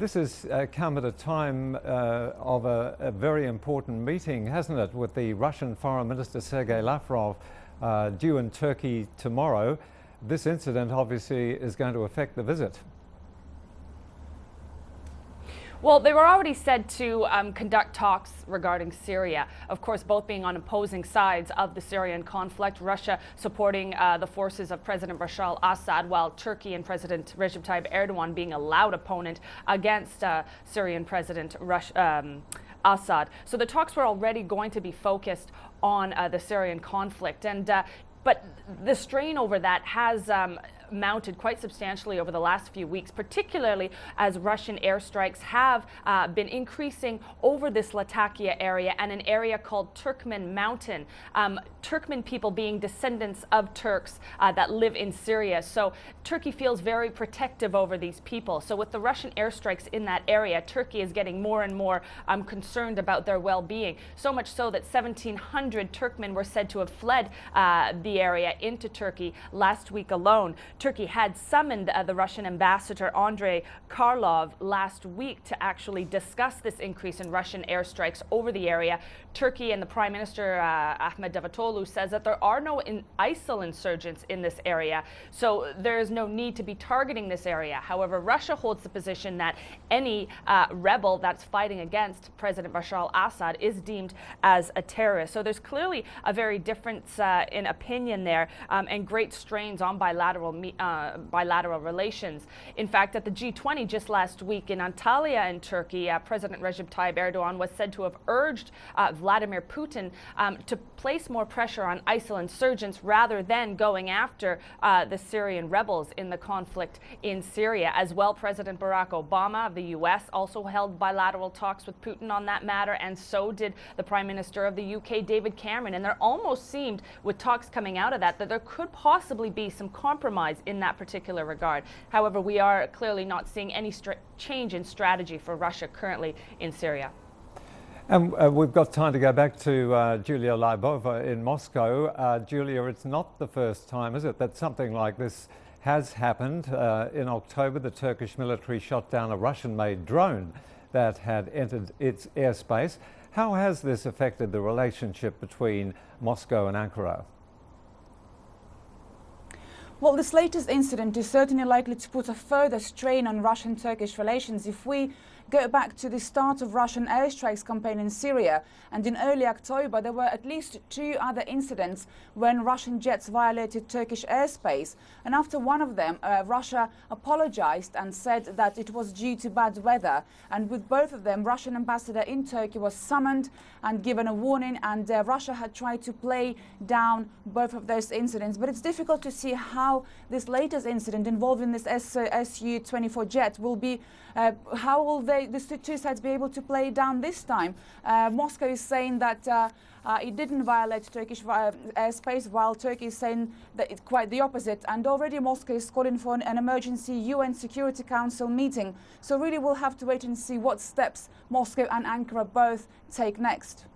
This has come at a time of a very important meeting, hasn't it, with the Russian Foreign Minister Sergei Lavrov due in Turkey tomorrow. This incident obviously is going to affect the visit. Well, they were already said to conduct talks regarding Syria, of course, both being on opposing sides of the Syrian conflict. Russia supporting the forces of President Bashar al-Assad, while Turkey and President Recep Tayyip Erdogan being a loud opponent against Syrian President Assad. So the talks were already going to be focused on the Syrian conflict. But the strain over that has mounted quite substantially over the last few weeks, particularly as Russian airstrikes have been increasing over this Latakia area and an area called Turkmen Mountain. Turkmen people being descendants of Turks that live in Syria. So Turkey feels very protective over these people. So with the Russian airstrikes in that area, Turkey is getting more and more concerned about their well-being. So much so that 1,700 Turkmen were said to have fled the area into Turkey last week alone. Turkey had summoned the Russian ambassador Andrei Karlov last week to actually discuss this increase in Russian airstrikes over the area. Turkey and the Prime Minister Ahmet Davutoglu says that there are no ISIL insurgents in this area, so there is no need to be targeting this area. However, Russia holds the position that any rebel that's fighting against President Bashar al-Assad is deemed as a terrorist. So there's clearly a very difference in opinion there, and great strains on bilateral relations. In fact, at the G20 just last week in Antalya in Turkey, President Recep Tayyip Erdogan was said to have urged Vladimir Putin to place more pressure on ISIL insurgents rather than going after the Syrian rebels in the conflict in Syria. As well, President Barack Obama of the US also held bilateral talks with Putin on that matter, and so did the Prime Minister of the UK, David Cameron. And there almost seemed, with talks coming out of that there could possibly be some compromise in that particular regard. However, we are clearly not seeing any change in strategy for Russia currently in Syria. And we've got time to go back to Julia Lybova in Moscow. Julia, it's not the first time, is it, that something like this has happened? In October, the Turkish military shot down a Russian-made drone that had entered its airspace. How has this affected the relationship between Moscow and Ankara? Well, this latest incident is certainly likely to put a further strain on Russian-Turkish relations. If we go back to the start of Russian airstrikes campaign in Syria, and in early October there were at least 2 other incidents when Russian jets violated Turkish airspace. And after one of them, Russia apologized and said that it was due to bad weather. And with both of them, Russian ambassador in Turkey was summoned and given a warning, and Russia had tried to play down both of those incidents. But it's difficult to see how this latest incident involving this Su-24 jet will be, how will the 2 sides be able to play down this time? Moscow is saying that it didn't violate Turkish airspace, while Turkey is saying that it's quite the opposite. And already Moscow is calling for an emergency UN Security Council meeting. So really we'll have to wait and see what steps Moscow and Ankara both take next.